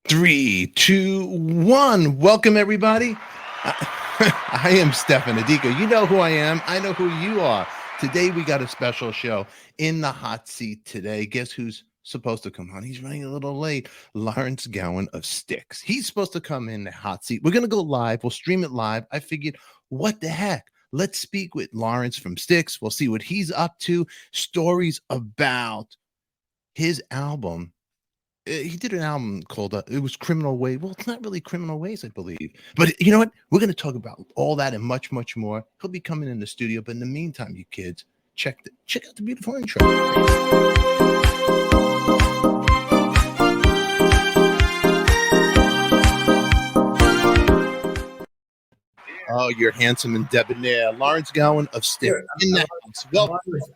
3, 2, 1. Welcome, everybody. I am Stefan ADIKA. You know who I am. I know who you are. Today, we got a special show in the hot seat today. Guess who's supposed to come on? He's running a little late. Lawrence Gowan of STYX. He's supposed to come in the hot seat. We're going to go live. We'll stream it live. I figured, what the heck? Let's speak with Lawrence from STYX. We'll see what he's up to. Stories about his album. He did an album called it was Criminal Ways. Well, it's not really Criminal Ways, I believe. But you know what? We're going to talk about all that and much, much more. He'll be coming in the studio. But in the meantime, you kids, check out the beautiful intro. Oh, you're handsome and debonair. Lawrence Gowan of STYX.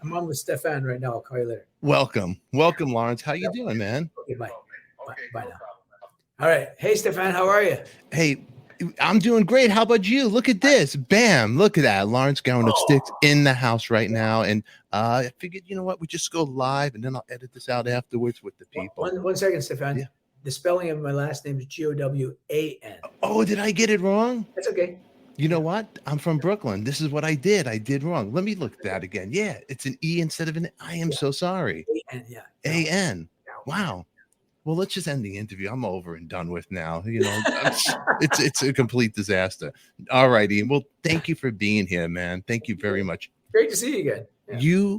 I'm on with Stefan right now. I'll call you later. Welcome, Lawrence. How you doing, man? Okay, bye now. All right. Hey, Stefan, how are you? Hey, I'm doing great. How about you? Look at this. Bam. Look at that. Lawrence Gowan of STYX in the house right now. And I figured, you know what? We just go live and then I'll edit this out afterwards with the people. One second, Stefan. Yeah. The spelling of my last name is Gowan. Oh, did I get it wrong? That's okay. You know what? I'm from Brooklyn. This is what I did. I did wrong. Let me look at that again. Yeah, it's an E instead of an I. am so sorry. A-N, yeah. A-N. Wow. Well, let's just end the interview. I'm over and done with now. You know, it's a complete disaster. All righty. Well, thank you for being here, man. Thank you very much. Great to see you again. Yeah.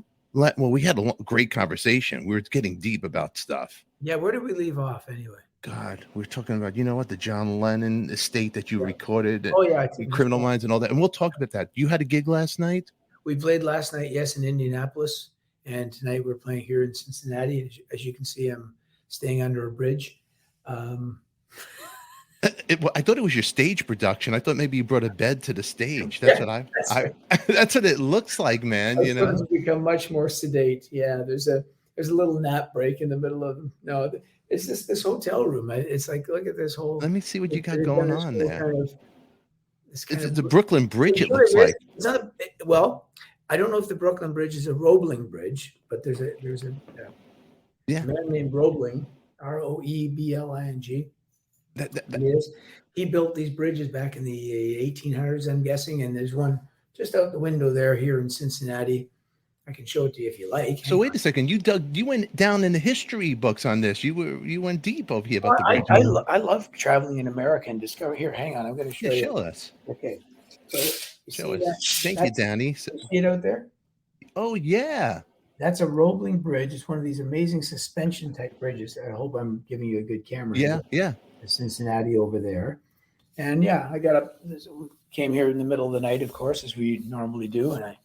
We had a great conversation. We were getting deep about stuff. Yeah. Where did we leave off anyway? God, we're talking about, you know what, the John Lennon estate that you recorded. Oh, yeah. Criminal Minds and all that. And we'll talk about that. You had a gig last night? We played last night, yes, in Indianapolis. And tonight we're playing here in Cincinnati. As you can see, I'm staying under a bridge. I thought it was your stage production. I thought maybe you brought a bed to the stage. That's that's what it looks like, man. You know, it's become much more sedate. Yeah, there's a little nap break in the middle of them. No, it's just this hotel room. It's like, look at this whole. Let me see what you got going on there. It's the Brooklyn Bridge. It looks like. It's not well, I don't know if the Brooklyn Bridge is a Roebling Bridge, but there's a man named Roebling, Roebling. That is. He built these bridges back in the 1800s, I'm guessing, and there's one just out the window there here in Cincinnati. I can show it to you if you like. So wait a second. You went down in the history books on this. You went deep over here about the bridge. I love traveling in America and discover. Here, hang on. I'm going to show you. Show us. Okay. So show us. Thank you, Danny. See it out there? Oh, yeah. That's a Roebling Bridge. It's one of these amazing suspension type bridges. I hope I'm giving you a good camera. Yeah. Cincinnati over there. And yeah, I got up, came here in the middle of the night, of course, as we normally do. And I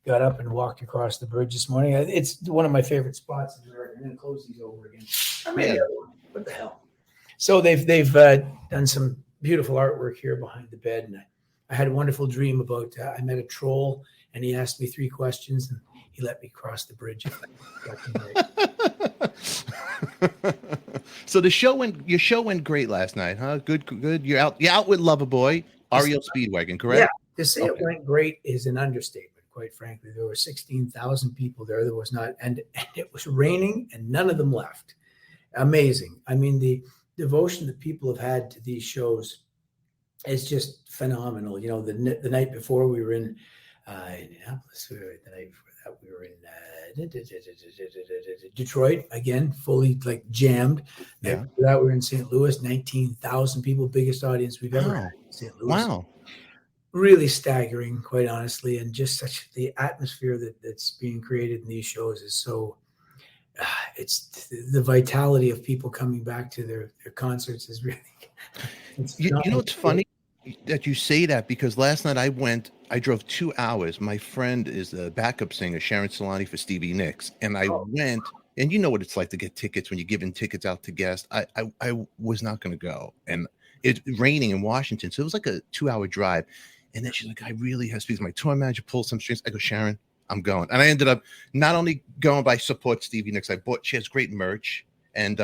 got up and walked across the bridge this morning. It's one of my favorite spots in America. I'm going to close these over again. What the hell? So they've done some beautiful artwork here behind the bed. And I had a wonderful dream about, I met a troll and he asked me 3 questions and he let me cross the bridge. So your show went great last night, huh? Good. You're out with Loverboy, REO Speedwagon, correct? Yeah. To say it went great is an understatement. Quite frankly, there were 16,000 people there. There was not, and it was raining, and none of them left. Amazing. I mean, the devotion that people have had to these shows is just phenomenal. You know, the night before we were in Indianapolis. The night before that we were in Detroit again, fully like jammed. Yeah. After that we were in St. Louis. 19,000 people, biggest audience we've ever had in St. Louis. Wow. Really staggering, quite honestly, and just such the atmosphere that's being created in these shows is so. It's the vitality of people coming back to their concerts is really. You know, it's funny that you say that because last night I drove 2 hours. My friend is a backup singer, Sharon Solani, for Stevie Nicks, and I went. And you know what it's like to get tickets when you're giving tickets out to guests. I was not going to go, and it's raining in Washington, so it was like a 2-hour drive. And then she's like, I really have to speak to my tour manager, pull some strings. I go, Sharon, I'm going. And I ended up not only going by support Stevie Nicks, she has great merch and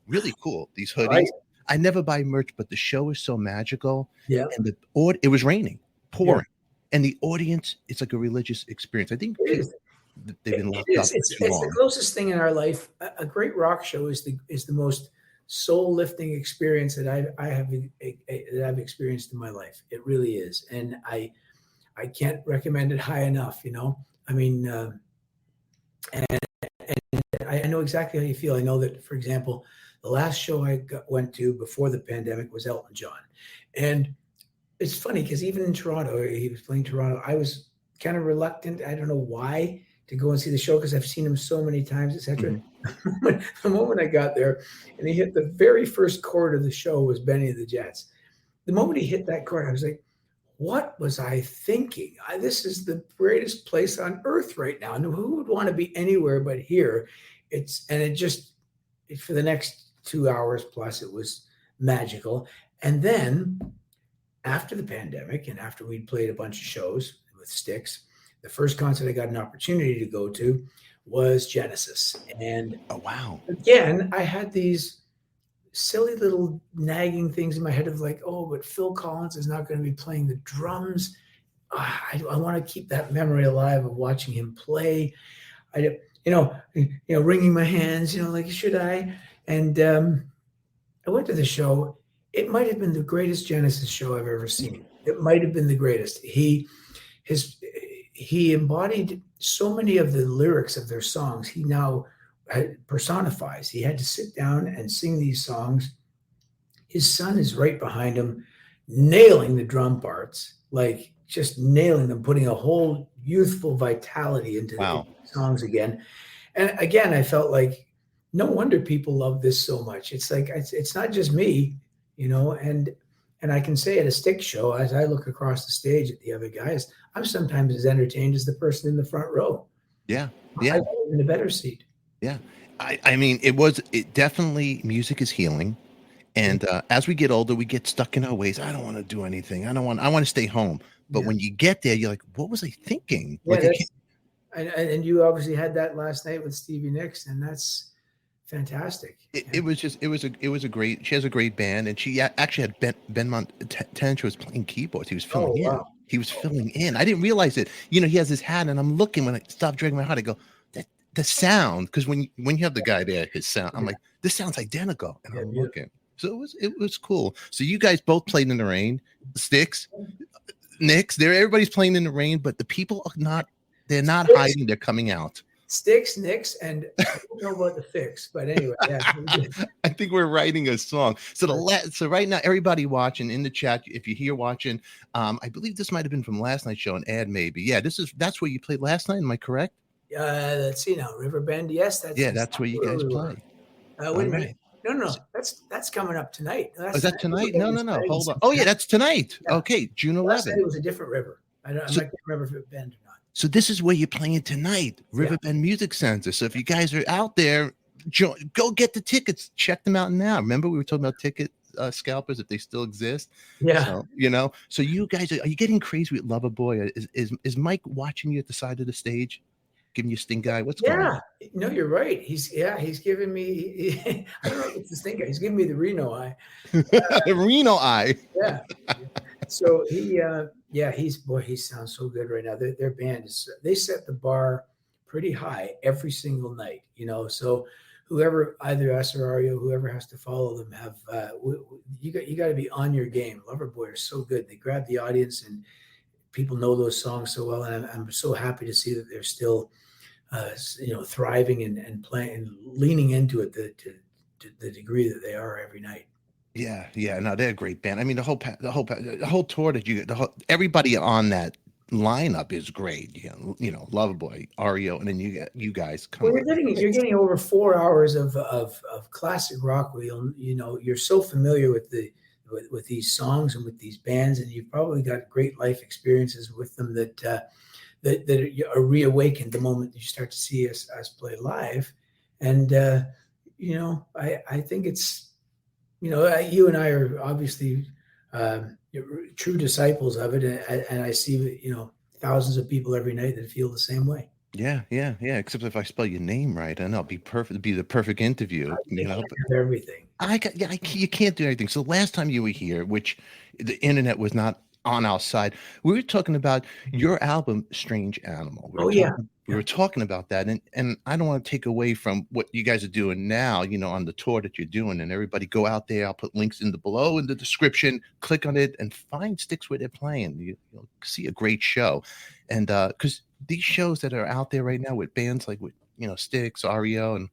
really cool. These hoodies. Right. I never buy merch, but the show is so magical. Yeah. And it was raining, pouring. Yeah. And the audience, it's like a religious experience. I think they've been locked up for too long. It's the closest thing in our life. A great rock show is the most soul lifting experience that I've experienced in my life. It really is. And I can't recommend it high enough, you know. I mean, and I know exactly how you feel. I know that, for example, the last show I went to before the pandemic was Elton John. And it's funny because even in Toronto, he was playing Toronto, I was kind of reluctant. I don't know why, to go and see the show because I've seen him so many times, etc. Mm-hmm. The moment I got there and he hit the very first chord of the show was Benny and the Jets. The moment he hit that chord, I was like, what was I thinking? This is the greatest place on earth right now. And who would want to be anywhere but here? For the next 2 hours plus, it was magical. And then after the pandemic and after we'd played a bunch of shows with STYX, the first concert I got an opportunity to go to was Genesis. And oh, wow. Again, I had these silly little nagging things in my head of like, oh, but Phil Collins is not going to be playing the drums. I want to keep that memory alive of watching him play. Wringing my hands, like, should I? And I went to the show. It might have been the greatest Genesis show I've ever seen. It might have been the greatest. He embodied so many of the lyrics of their songs. He now personifies. He had to sit down and sing these songs. His son is right behind him, nailing the drum parts, like just nailing them, putting a whole youthful vitality into the songs again. And again, I felt like no wonder people love this so much. It's like, it's not just me, and I can say at a STYX show, as I look across the stage at the other guys, I'm sometimes as entertained as the person in the front row. Yeah. I was in a better seat. Yeah. I mean, it definitely, music is healing. And as we get older, we get stuck in our ways. I don't want to do anything. I want to stay home. But when you get there, you're like, what was I thinking? Yeah, and you obviously had that last night with Stevie Nicks, and that's fantastic. It was a great, she has a great band, and she actually had Ben Monttench was playing keyboards. He was filling in. Wow. He was filling in. I didn't realize it. He has his hat, and I'm looking, when I stopped dragging my heart, I go, the sound, because when you have the guy there, his sound, I'm like, this sounds identical. And I'm looking. So it was cool. So you guys both played in the rain. STYX, Nicks, everybody's playing in the rain, but the people they're not hiding, they're coming out. STYX, Nicks, and I don't know about the Fix, but anyway, yeah. I think we're writing a song. So right now, everybody watching in the chat, if you're here watching, I believe this might have been from last night's show, an ad maybe. Yeah, that's where you played last night. Am I correct? Let's see now, Riverbend. Yes, that's where you guys play. Wait a minute. No, that's coming up tonight. Is that tonight? No. Hold on. Oh yeah, that's tonight. Yeah. Okay, June 11th. It was a different river. I can't remember if it Bend or not. So this is where you're playing tonight, Riverbend Music Center. So if you guys are out there, go get the tickets. Check them out now. Remember we were talking about ticket scalpers, if they still exist. Yeah. So, so you guys are you getting crazy with Loverboy? Is Mike watching you at the side of the stage, giving you stink eye? What's going on? No, you're right. He's giving me. I don't know if it's the stink eye. He's giving me the Reno eye. The Reno eye. Yeah. So he sounds so good right now. Their band they set the bar pretty high every single night. So whoever, either us or Ario, whoever has to follow them, have you got to be on your game. Loverboy are so good. They grab the audience, and people know those songs so well. And I'm so happy to see that they're still thriving and playing and leaning into it to the degree that they are every night. Yeah. No, they're a great band. I mean, the whole tour that you get, everybody on that lineup is great. Loverboy, Ario, and then you guys come. Well, you're getting over 4 hours of classic rock. You're so familiar with these songs and with these bands, and you've probably got great life experiences with them that are reawakened the moment you start to see us play live. And I think it's. You and I are obviously true disciples of it, and I see thousands of people every night that feel the same way. Yeah. Except if I spell your name right, and it'll be perfect. It'd be the perfect interview. Everything. You can't do everything. So the last time you were here, which the internet was not on our side. We were talking about your album, Strange Animal. We were talking about that, and I don't want to take away from what you guys are doing now, on the tour that you're doing. And everybody go out there. I'll put links below in the description. Click on it and find STYX where they're playing. You'll see a great show. And because these shows that are out there right now with bands like with STYX, REO, and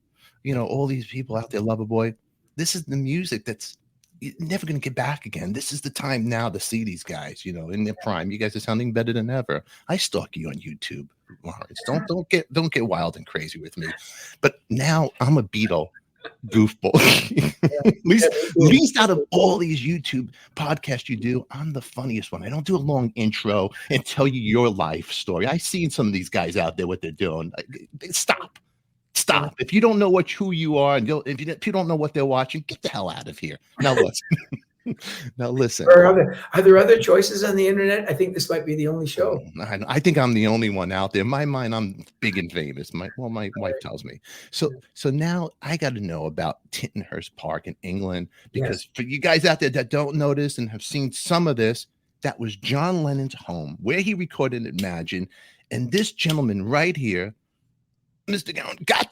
all these people out there, Loverboy, this is the music that's you're never going to get back again. This is the time now to see these guys, in their prime. You guys are sounding better than ever. I stalk you on YouTube, Lawrence. Don't get wild and crazy with me. But now I'm a Beatle goofball. at least out of all these YouTube podcasts you do, I'm the funniest one. I don't do a long intro and tell you your life story. I've seen some of these guys out there, what they're doing. Stop. If you don't know who you are, and if you don't know what they're watching, get the hell out of here. Now listen. Are there other choices on the internet? I think this might be the only show. I think I'm the only one out there. In my mind, I'm big and famous. My wife tells me. So now I got to know about Tittenhurst Park in England, because for you guys out there that don't know this and have seen some of this, that was John Lennon's home where he recorded Imagine. And this gentleman right here, Mr. Gowan, got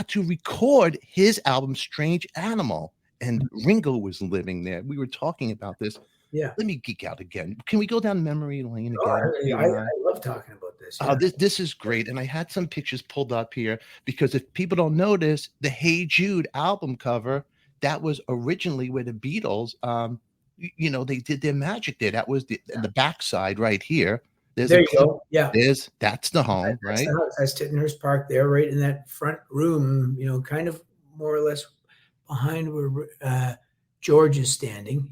to record his album Strange Animal, and Ringo was living there. We were talking about this. Yeah. Let me geek out again. Can we go down memory lane again? I love talking about this. Yeah. This is great. And I had some pictures pulled up here because if people don't notice, the Hey Jude album cover, that was originally where the Beatles, they did their magic there. That was the backside right here. There you go. Yeah. That's the home, right? That's Tittenhurst Park there, right in that front room, kind of more or less behind where George is standing,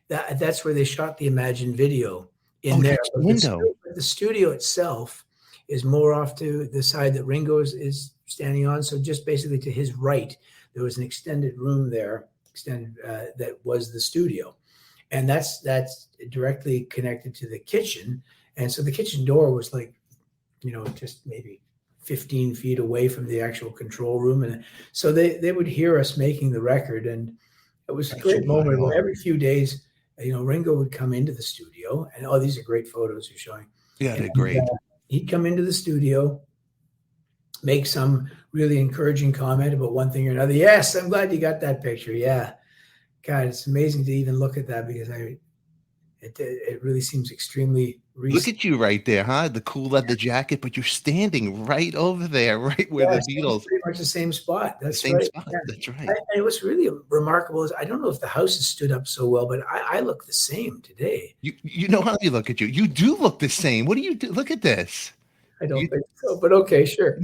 that's where they shot the Imagine video in there. The studio itself is more off to the side that Ringo is standing on. So just basically to his right, there was an extended room there, that was the studio. And that's directly connected to the kitchen. And so the kitchen door was like, just maybe 15 feet away from the actual control room. And so they would hear us making the record. And it was a great moment where every few days, Ringo would come into the studio. And these are great photos you're showing. Yeah, they're great. He'd come into the studio, make some really encouraging comment about one thing or another. Yes, I'm glad you got that picture. Yeah. God, it's amazing to even look at that because it really seems extremely recent. Look at you right there, huh? The cool leather jacket, but you're standing right over there, right where the Beatles. Pretty much the same spot. That's same right. spot. Yeah. That's right. And what's really remarkable is I don't know if the house has stood up so well, but I look the same today. You know how you look at you. You do look the same. What do you do? Look at this. I don't think so, but okay, sure.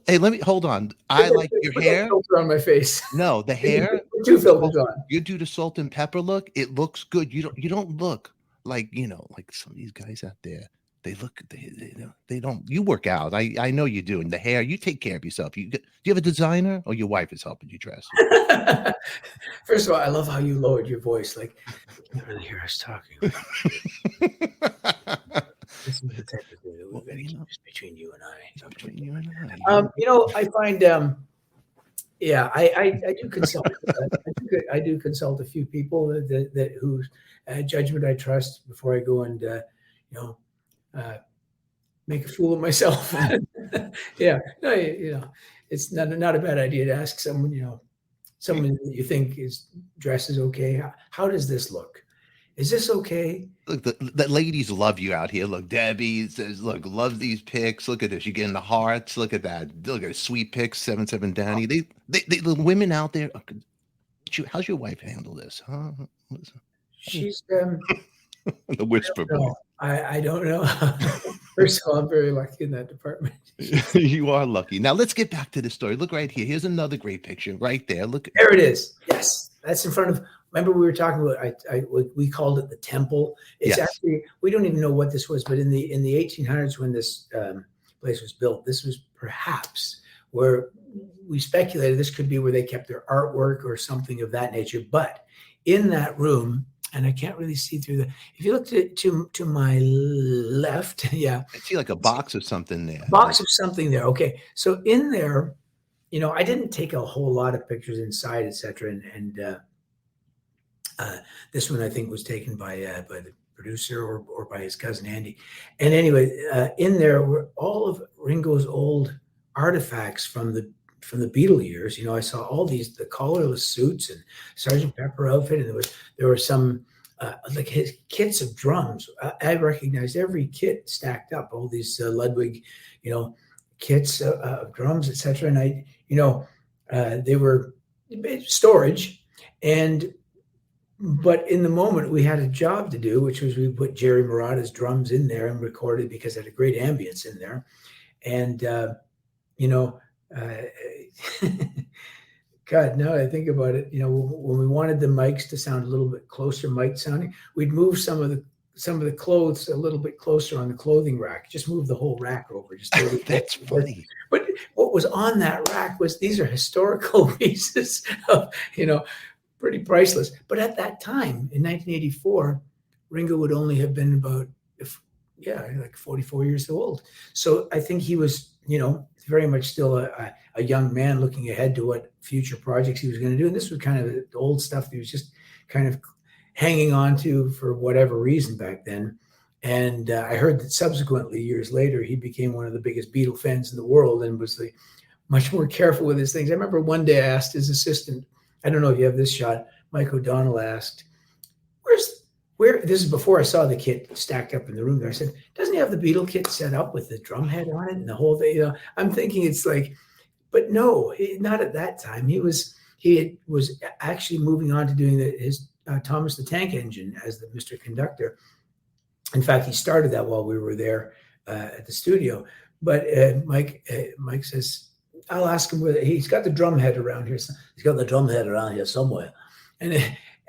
Hey, let me hold on. I like your hair. Filter on my face. No, the hair. Two filters on. You do the salt and pepper look. It looks good. You don't look like like some of these guys out there. They don't. You work out. I know you do. And the hair. You take care of yourself. Do you have a designer, or your wife is helping you dress? First of all, I love how you lowered your voice. Like you can't really hear us talking. This is the type of thing that we're going to keep just between you and I. Between you and I. I find, I do consult. I do consult a few people that whose judgment I trust before I go and make a fool of myself. It's not a bad idea to ask someone, someone that you think dresses okay. How does this look? Is this okay? Look, the ladies love you out here. Look, Debbie says, look, love these pics. Look at this. You're getting the hearts. Look at that. Look at sweet pics, 7-7 Danny. The women out there. How's your wife handle this? Huh? She's the whisper. I don't know. First of all, I'm very lucky in that department. You are lucky. Now let's get back to the story. Look right here. Here's another great picture right there. Look. There it is. Yes, that's in front of. Remember we were talking about. We called it the temple. It's actually we don't even know what this was, but in the 1800s when this place was built, this was perhaps where we speculated this could be where they kept their artwork or something of that nature. But in that room. And I can't really see through the. If you look to my left, I see like a box of something there. Box of something there. Okay, so in there, I didn't take a whole lot of pictures inside, etc. And this one I think was taken by the producer, or by his cousin Andy. And anyway, in there were all of Ringo's old artifacts from the Beatle years. I saw all the collarless suits and Sergeant Pepper outfit, and there were some like his kits of drums. I recognized every kit stacked up, all these Ludwig, kits of drums, etc. And they were storage, but in the moment we had a job to do, which was we put Jerry Murata's drums in there and recorded, because it had a great ambience in there. And God, now that I think about it, when we wanted the mics to sound a little bit closer, mic sounding, we'd move some of the clothes a little bit closer on the clothing rack. Just move the whole rack over. Just That's funny. But what was on that rack these are historical pieces of, pretty priceless. But at that time, in 1984, Ringo would only have been about, like 44 years old. So I think he was, very much still a young man looking ahead to what future projects he was going to do. And this was kind of the old stuff he was just kind of hanging on to for whatever reason back then. And I heard that subsequently, years later, he became one of the biggest Beatle fans in the world and was much more careful with his things. I remember one day I asked his assistant, I don't know if you have this shot, Mike O'Donnell asked, where, this is before I saw the kit stacked up in the room there. I said, doesn't he have the Beatle kit set up with the drum head on it and the whole thing? I'm thinking it's like, but no, not at that time. He was actually moving on to doing his Thomas the Tank Engine as the Mr. Conductor. In fact, he started that while we were there at the studio. But Mike says, I'll ask him whether he's got the drum head around here. He's got the drum head around here somewhere.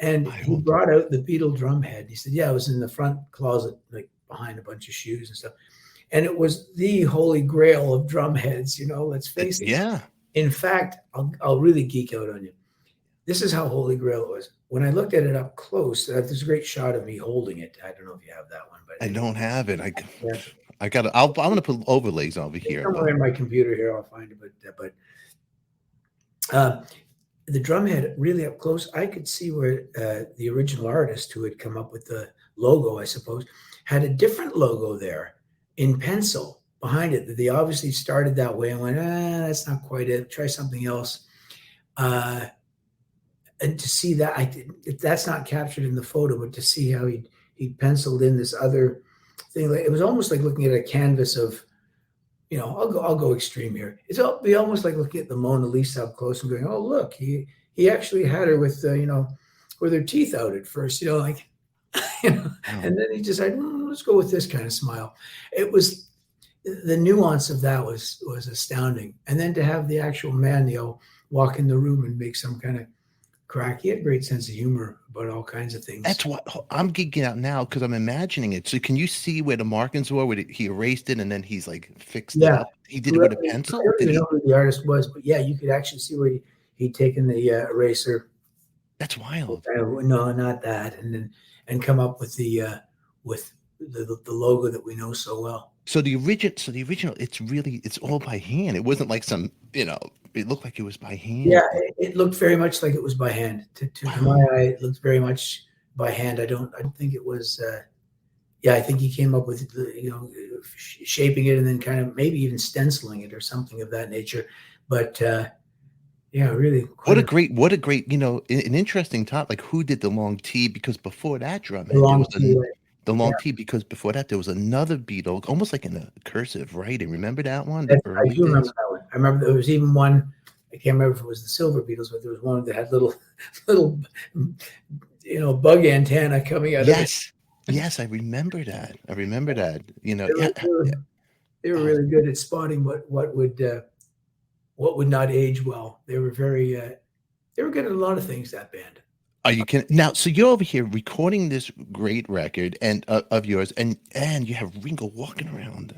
And he brought out the Beatle drum head. He said, yeah, it was in the front closet, like behind a bunch of shoes and stuff. And it was the holy grail of drum heads, let's face it. Yeah. In fact, I'll really geek out on you. This is how holy grail it was. When I looked at it up close, there's a great shot of me holding it. I don't know if you have that one, but I don't have it. I'm going to put overlays over here. Somewhere in my computer here, I'll find it. But the drum head really up close, I could see where the original artist who had come up with the logo, I suppose, had a different logo there in pencil behind it. They obviously started that way and went, that's not quite it. Try something else. And to see that, that's not captured in the photo, but to see how he penciled in this other thing, it was almost like looking at a canvas of, I'll go extreme here. It'll be almost like looking at the Mona Lisa up close and going, oh, look, he actually had her with, with her teeth out at first, and then he decided, let's go with this kind of smile. It was, the nuance of that was astounding. And then to have the actual man, walk in the room and make some kind of crack. He had a great sense of humor about all kinds of things. That's what I'm geeking out now, because I'm imagining it. So can you see where the markings were? Where he erased it and then he's like fixed it up? He did it with a pencil? I don't know who the artist was, but yeah, you could actually see where he'd taken the eraser. That's wild. No, not that. And come up with the logo that we know so well. So the original, it's all by hand. It wasn't like some, it looked like it was by hand. Yeah, it looked very much like it was by hand. To my eye, it looked very much by hand. I don't think it was. I think he came up with shaping it and then kind of maybe even stenciling it or something of that nature. But really. What a great, an interesting top. Like, who did the long T? Because before that drum, the long T, because before that there was another Beatle, almost like in a cursive writing. Remember that one? I do remember that one. I remember there was even one. I can't remember if it was the Silver Beatles, but there was one that had little, bug antenna coming out. Yes, yes, I remember that. They were really good at spotting what would not age well. They were they were good at a lot of things, that band. Are you kidding? Now, so you're over here recording this great record and of yours, and you have Ringo walking around,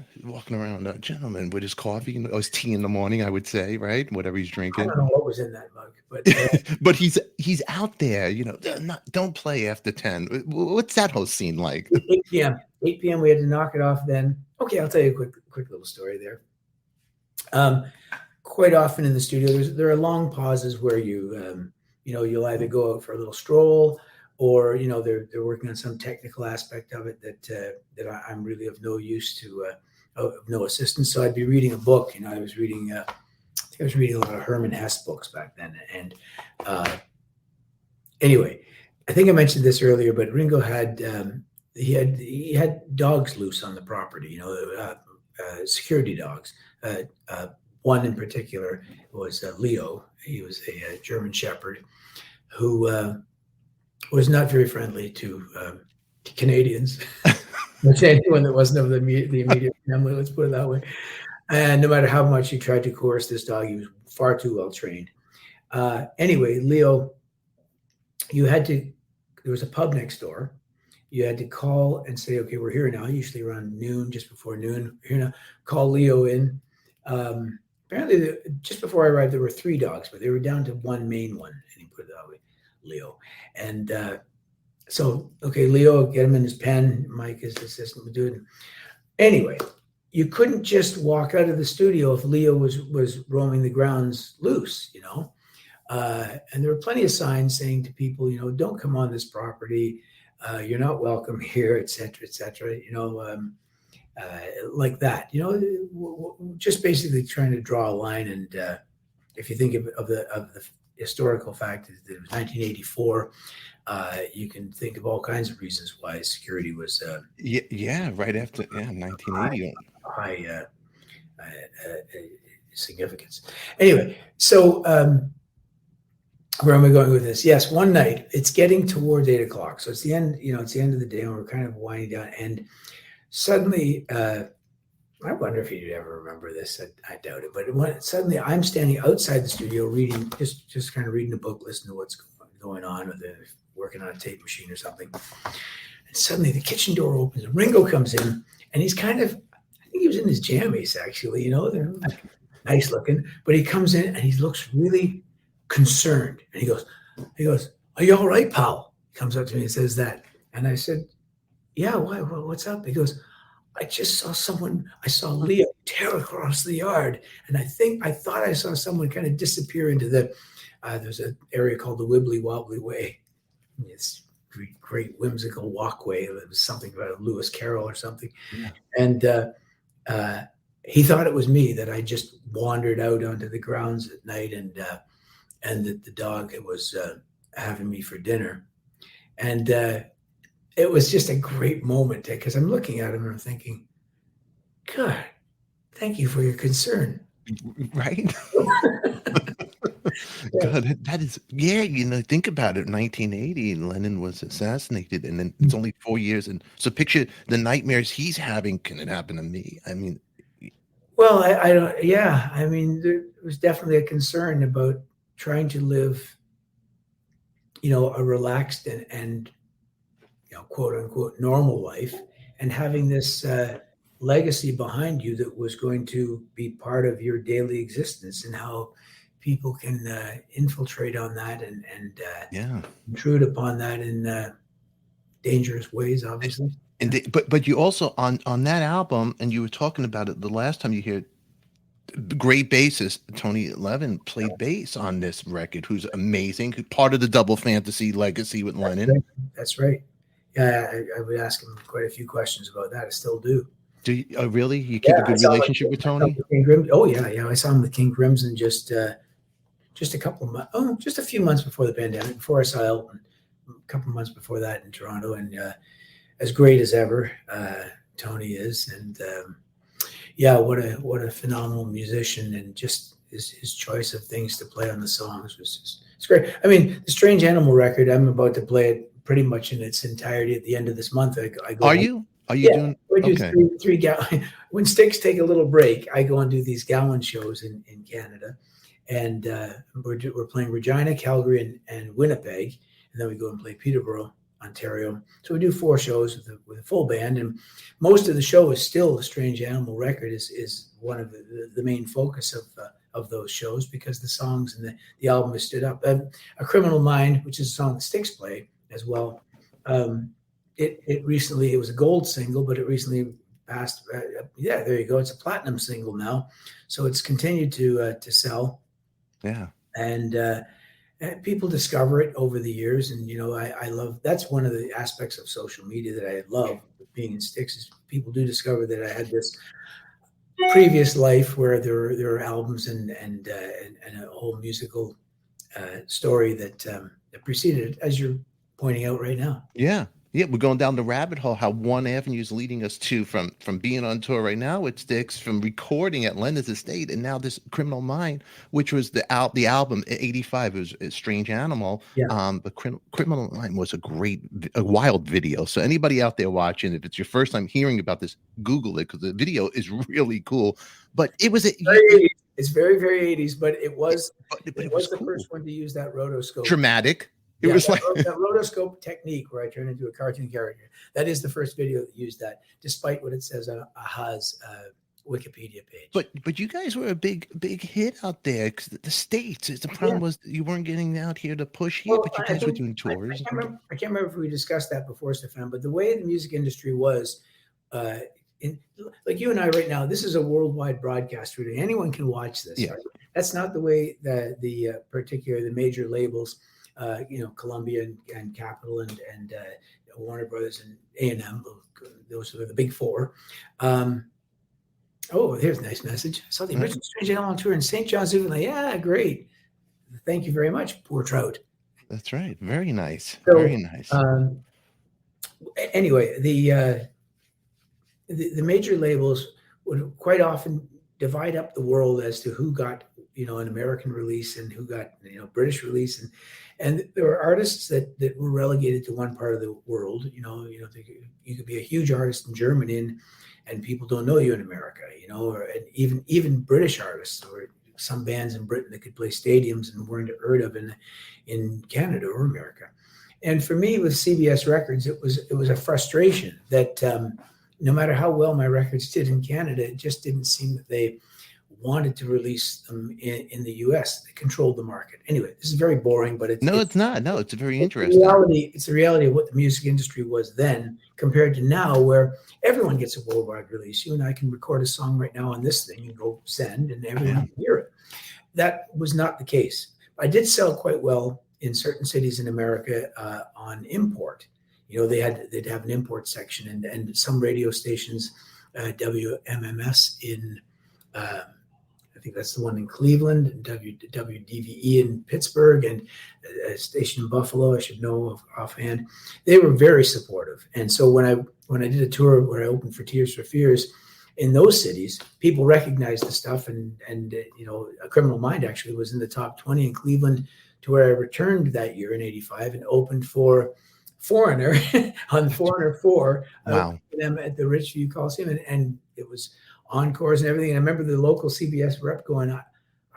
a gentleman with his coffee or his tea in the morning, I would say, right? Whatever he's drinking. I don't know what was in that mug, but but he's out there, don't play after 10. What's that whole scene like? 8 p.m. 8 p.m. We had to knock it off then. Okay, I'll tell you a quick little story there. Quite often in the studio, there are long pauses where you'll either go out for a little stroll or they're working on some technical aspect of it that I'm really of no use to, of no assistance. So I'd be reading a book. I was reading a lot of Herman Hesse books back then. And anyway, I think I mentioned this earlier, but Ringo had he had dogs loose on the property. Security dogs. One in particular was Leo. He was a German Shepherd who was not very friendly to Canadians, which anyone that wasn't of the immediate family, let's put it that way. And no matter how much he tried to coerce this dog, he was far too well trained. Anyway, Leo, there was a pub next door. You had to call and say, okay, we're here now, usually around noon, just before noon. We're here now. Call Leo in. Apparently, just before I arrived, there were 3 dogs, but they were down to one main one. And he put it that way, Leo. And so, okay, Leo, get him in his pen. Mike, his assistant, would do it. Anyway, you couldn't just walk out of the studio if Leo was roaming the grounds loose, and there were plenty of signs saying to people, don't come on this property. You're not welcome here, et cetera, like that, just basically trying to draw a line. And if you think of the historical fact that it was 1984, you can think of all kinds of reasons why security was right after 1980 high significance. Anyway, so where am I going with this? Yes, one night it's getting towards 8 o'clock, so it's the end. It's the end of the day, and we're kind of winding down. And suddenly, I wonder if you'd ever remember this. I doubt it. But suddenly, I'm standing outside the studio reading, just kind of reading a book, listening to what's going on, with working on a tape machine or something. And suddenly, the kitchen door opens, and Ringo comes in, and he's kind of, I think he was in his jammies actually. They're nice looking, but he comes in and he looks really concerned, and he goes, "Are you all right, pal?" He comes up to me and says that, and I said, "Yeah, why? What's up?" He goes, "I just saw someone. I saw Leo tear across the yard, and I thought I saw someone kind of disappear into the. There's an area called the Wibbly Wobbly Way. It's great whimsical walkway. It was something about Lewis Carroll or something, yeah. And he thought it was me, that I just wandered out onto the grounds at night, and that the dog was having me for dinner, and." It was just a great moment, because I'm looking at him and I'm thinking, God, thank you for your concern. Right? God, that is, think about it. 1980, Lennon was assassinated, and then it's only 4 years. And so picture the nightmares he's having. Can it happen to me? I mean, well, I don't, yeah. I mean, there was definitely a concern about trying to live, a relaxed and quote unquote normal life, and having this legacy behind you that was going to be part of your daily existence, and how people can infiltrate on that and intrude upon that in dangerous ways, obviously. But you also on that album, and you were talking about it the last time you hear, the great bassist Tony Levin played bass on this record, who's amazing, part of the Double Fantasy legacy with Lennon. That's right. Yeah, I would ask him quite a few questions about that. I still do. Do you really? You keep a good relationship with Tony? Oh yeah. I saw him with King Crimson just a couple of months. Oh, just a few months before the pandemic. Before I saw Elton, a couple of months before that in Toronto, and as great as ever, Tony is, and what a phenomenal musician, and just his choice of things to play on the songs was it's great. I mean, the Strange Animal record, I'm about to play it pretty much in its entirety at the end of this month. I go. Are you doing? We do three Gowan. When STYX take a little break, I go and do these Gowan shows in Canada, and we're playing Regina, Calgary, and Winnipeg, and then we go and play Peterborough, Ontario. So we do 4 shows with a full band, and most of the show is still the Strange Animal record is one of the main focus of those shows, because the songs and the album has stood up. A Criminal Mind, which is a song that STYX play as well. It recently, it was a gold single, but it recently passed. There you go. It's a platinum single now, so it's continued to sell. Yeah. And And people discover it over the years, and I love, that's one of the aspects of social media that I love being in STYX, is people do discover that I had this previous life where there are albums and a whole musical story that preceded it, as you're pointing out right now. Yeah. Yeah, we're going down the rabbit hole, how one avenue is leading us to from being on tour right now with STYX, from recording at Lennon's estate, and now this Criminal Mind, which was the album in '85. It was a Strange Animal. Yeah. But Criminal Mind was a wild video. So anybody out there watching, if it's your first time hearing about this, Google it, because the video is really cool. But it was it's very, very 80s, but it was the cool. first one to use that rotoscope. Dramatic. It was that rotoscope technique where I turn into a cartoon character. That is the first video that used that, despite what it says on AHA's Wikipedia page. But you guys were a big hit out there, because the States. The problem was you weren't getting out here to push here, but you guys were doing tours. I can't remember if we discussed that before, Stefan, but the way the music industry was, like you and I right now, this is a worldwide broadcast. Really, anyone can watch this. Yeah. Right? That's not the way the major labels, Columbia and Capitol and Warner Brothers and A&M, those are the big four. Here's a nice message. I saw the original Strange Animal on tour in St. John's, Newfoundland. Yeah, great. Thank you very much, poor trout. That's right. Very nice. So, very nice. Anyway, the major labels would quite often divide up the world as to who got an American release and who got British release, and there were artists that were relegated to one part of the world. You could be a huge artist in Germany and people don't know you in America, or even British artists, or some bands in Britain that could play stadiums and weren't heard of in Canada or America. And for me, with CBS Records, it was a frustration that no matter how well my records did in Canada, it just didn't seem that they wanted to release them in the U.S. They controlled the market. Anyway, this is very boring, but it's not. No, it's very interesting. It's the reality of what the music industry was then compared to now, where everyone gets a worldwide release. You and I can record a song right now on this thing and go send, and everyone can hear it. That was not the case. I did sell quite well in certain cities in America on import. They'd have an import section, and some radio stations, WMMS in I think that's the one in Cleveland, and WDVE in Pittsburgh, and a station in Buffalo, I should know offhand. They were very supportive. And so when I did a tour where I opened for Tears for Fears in those cities, people recognized the stuff, and A Criminal Mind actually was in the top 20 in Cleveland, to where I returned that year in '85 and opened for Foreigner on Foreigner 4. Wow. Them at the Richview Coliseum, and it was encores and everything. And I remember the local CBS rep going,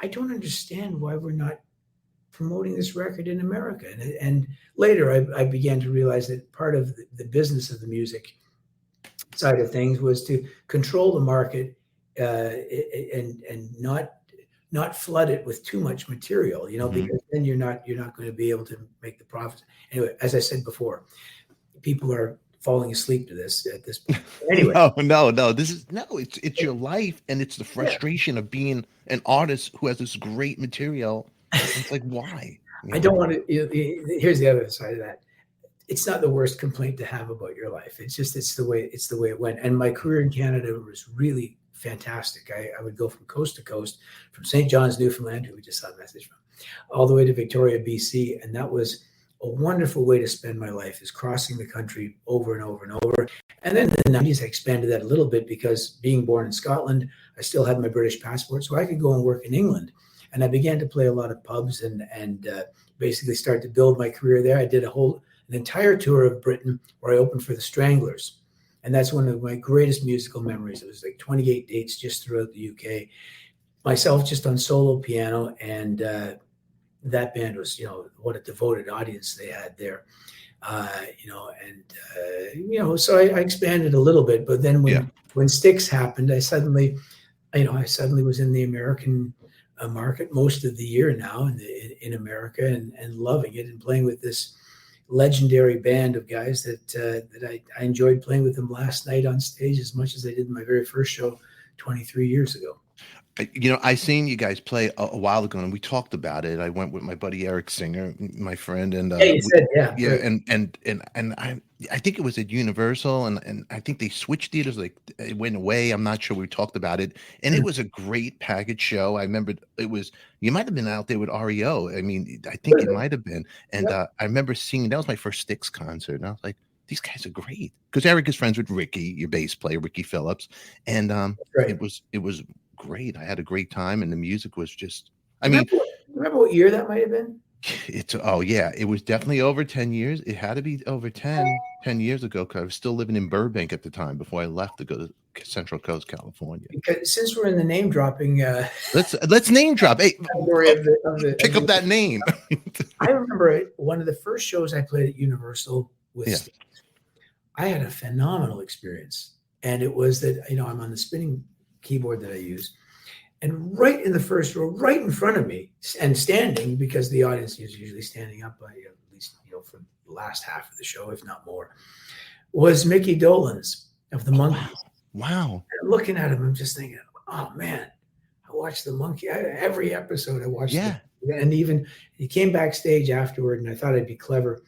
I don't understand why we're not promoting this record in America. And later I began to realize that part of the business of the music side of things was to control the market and not flood it with too much material, because then you're not going to be able to make the profits. Anyway, as I said before, people are falling asleep to this at this point. Anyway. No. It's your life, and it's the frustration of being an artist who has this great material. It's like, why? I don't want to. Here's the other side of that. It's not the worst complaint to have about your life. It's the way it went. And my career in Canada was really fantastic. I would go from coast to coast, from St. John's, Newfoundland, who we just saw a message from, all the way to Victoria, BC, and that was a wonderful way to spend my life, is crossing the country over and over and over. And then in the 90s, I expanded that a little bit, because being born in Scotland, I still had my British passport, so I could go and work in England. And I began to play a lot of pubs and basically start to build my career there. I did an entire tour of Britain where I opened for the Stranglers. And that's one of my greatest musical memories. It was like 28 dates just throughout the UK. Myself just on solo piano, and that band was, what a devoted audience they had there, so I expanded a little bit, but then when STYX happened, I suddenly was in the American market most of the year now in America, and loving it, and playing with this legendary band of guys that I enjoyed playing with them last night on stage as much as I did in my very first show 23 years ago. I seen you guys play a while ago, and we talked about it. I went with my buddy Eric Singer, my friend, and Yeah, you said, yeah, yeah, right. and I think it was at Universal, and I think they switched theaters, like it went away. I'm not sure. We talked about it, and it Mm. was a great package show. I remember it was. You might have been out there with REO. I mean, I think you Really? might have been, and Yep. I remember seeing that was my first STYX concert, and I was like, these guys are great because Eric is friends with Ricky, your bass player, Ricky Phillips, and That's right. it was great. I had a great time, and the music was just. I mean, Remember what year that might have been? it's oh yeah, it was definitely over 10 years. It had to be over 10 years ago because I was still living in Burbank at the time before I left to go to Central Coast, California. Because since we're in the name dropping Let's name drop. Hey, category pick up that name. I remember one of the first shows I played at Universal with Yeah. STYX. I had a phenomenal experience, and it was that I'm on the spinning keyboard that I use, and right in the first row, right in front of me, and standing, because the audience is usually standing up by at least for the last half of the show, if not more, was Mickey Dolenz of the Monkees. Wow. And looking at him, I'm just thinking, oh man, I watched the Monkey every episode. I watched. Yeah. And even he came backstage afterward, and I thought I'd be clever.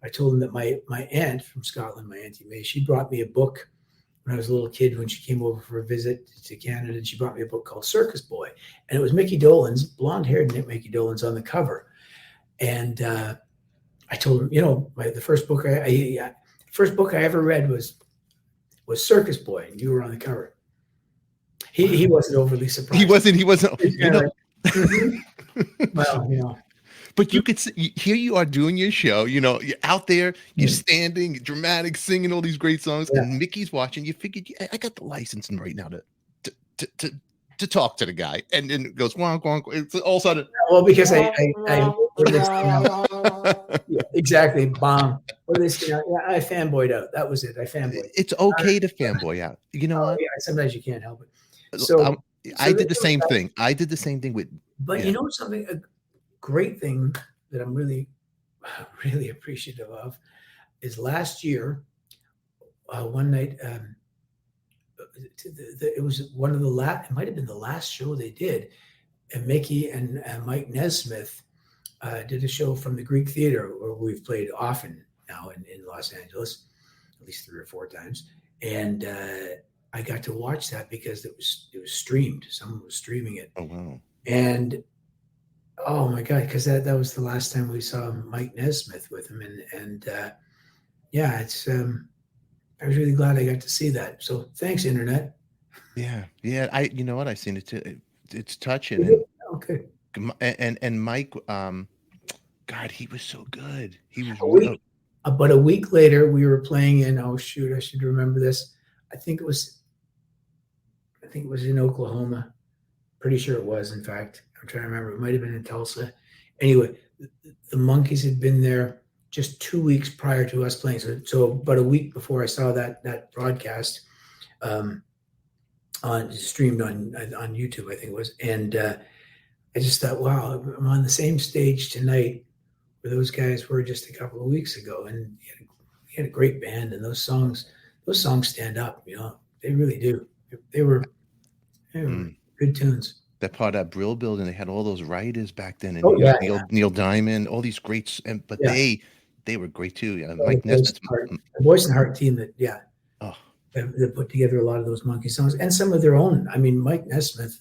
I told him that my aunt from Scotland, my Auntie May, she brought me a book when I was a little kid when she came over for a visit to Canada, and she brought me a book called Circus Boy, and it was Mickey Dolenz, blonde-haired Mickey Dolenz on the cover. And I told her, the first book I ever read was Circus Boy, and you were on the cover. He wasn't overly surprised. He wasn't. Well, But you could see, here you are doing your show, you're out there, you're standing, dramatic, singing all these great songs, and Mickey's watching. You figured, I got the license right now to talk to the guy, and then it goes wonk wonk. It's all of a sudden. Well, because I exactly bomb. What they say? I fanboyed out. That was it. I fanboyed. It's okay to fanboy out. You know what? Yeah, sometimes you can't help it. So I did the same thing. I did the same thing with. But something, a great thing that I'm really, really appreciative of is last year, one night, it was one of the last, it might have been the last show they did, and Mickey and Mike Nesmith did a show from the Greek Theater, where we've played often now in Los Angeles, at least 3 or 4 times. And I got to watch that because it was streamed. Someone was streaming it. Oh, wow. And oh my God, because that was the last time we saw Mike Nesmith with him. And yeah, it's I was really glad I got to see that. So thanks, Internet. Yeah. You know what? I seen it too. It's touching. Okay. And Mike, God, he was so good. He was About a week later, we were playing in, oh shoot, I should remember this. I think it was in Oklahoma. Pretty sure it was, in fact. I'm trying to remember. It might have been in Tulsa. Anyway, the Monkees had been there just 2 weeks prior to us playing. So about a week before I saw that broadcast, streamed on YouTube, I think it was. And I just thought, wow, I'm on the same stage tonight where those guys were just a couple of weeks ago. And he had a great band, and those songs stand up. They really do. They were good tunes. That part of that Brill building, they had all those writers back then, and Neil Diamond, all these greats, but they were great too. Mike Nesmith, the Voice and Heart team they put together a lot of those Monkey songs and some of their own. I mean, Mike Nesmith,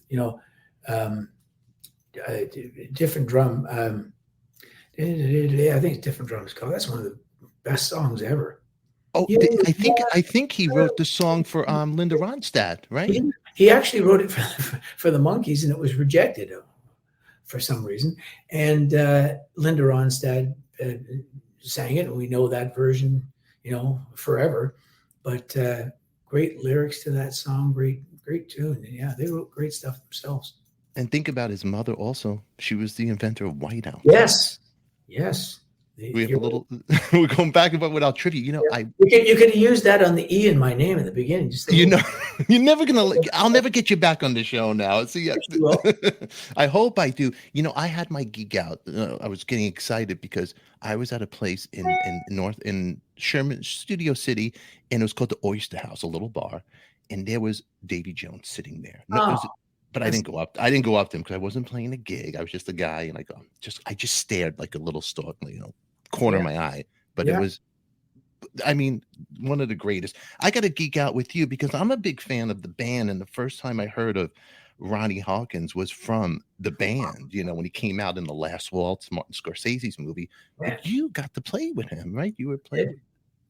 different drum. I think it's Different Drums Call. That's one of the best songs ever. Oh, I think he wrote the song for Linda Ronstadt, right? He actually wrote it for the Monkees, and it was rejected for some reason. And Linda Ronstadt sang it, and we know that version, forever. But great lyrics to that song, great tune. And yeah, they wrote great stuff themselves. And think about his mother also. She was the inventor of Whiteout. Yes. We have a little. We're going back about without trivia. You could use that on the E in my name in the beginning. Just you're never gonna. I'll never get you back on the show now. See, I hope I do. I had my geek out. I was getting excited because I was at a place in Sherman, Studio City, and it was called the Oyster House, a little bar, and there was Davy Jones sitting there. But I didn't go up. I didn't go up to him because I wasn't playing a gig. I was just a guy, and I just stared like a little stalk, corner of my eye. But it was, I mean, one of the greatest. I got to geek out with you because I'm a big fan of the band, and the first time I heard of Ronnie Hawkins was from the band. When he came out in The Last Waltz, Martin Scorsese's movie. But you got to play with him, right? You were playing.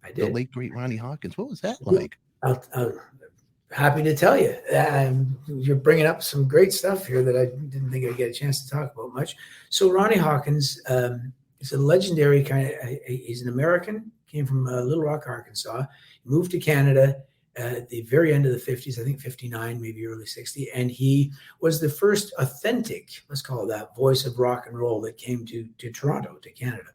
I did. The late great Ronnie Hawkins. What was that like? Happy to tell you. You're bringing up some great stuff here that I didn't think I'd get a chance to talk about much. So Ronnie Hawkins is a legendary he's an American, came from Little Rock, Arkansas, moved to Canada at the very end of the 50s, I think 59, maybe early 60. And he was the first authentic, let's call it that, voice of rock and roll that came to Toronto, to Canada.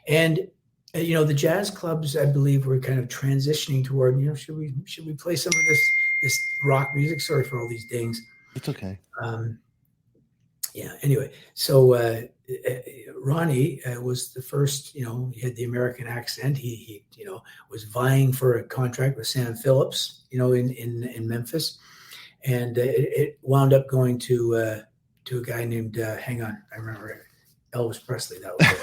And the jazz clubs, I believe, were kind of transitioning toward, should we play some of this rock music? Sorry for all these dings. It's okay. Anyway, so Ronnie was the first, he had the American accent. He was vying for a contract with Sam Phillips, in Memphis. And it wound up going to a guy named, hang on, I remember Elvis Presley. That was it.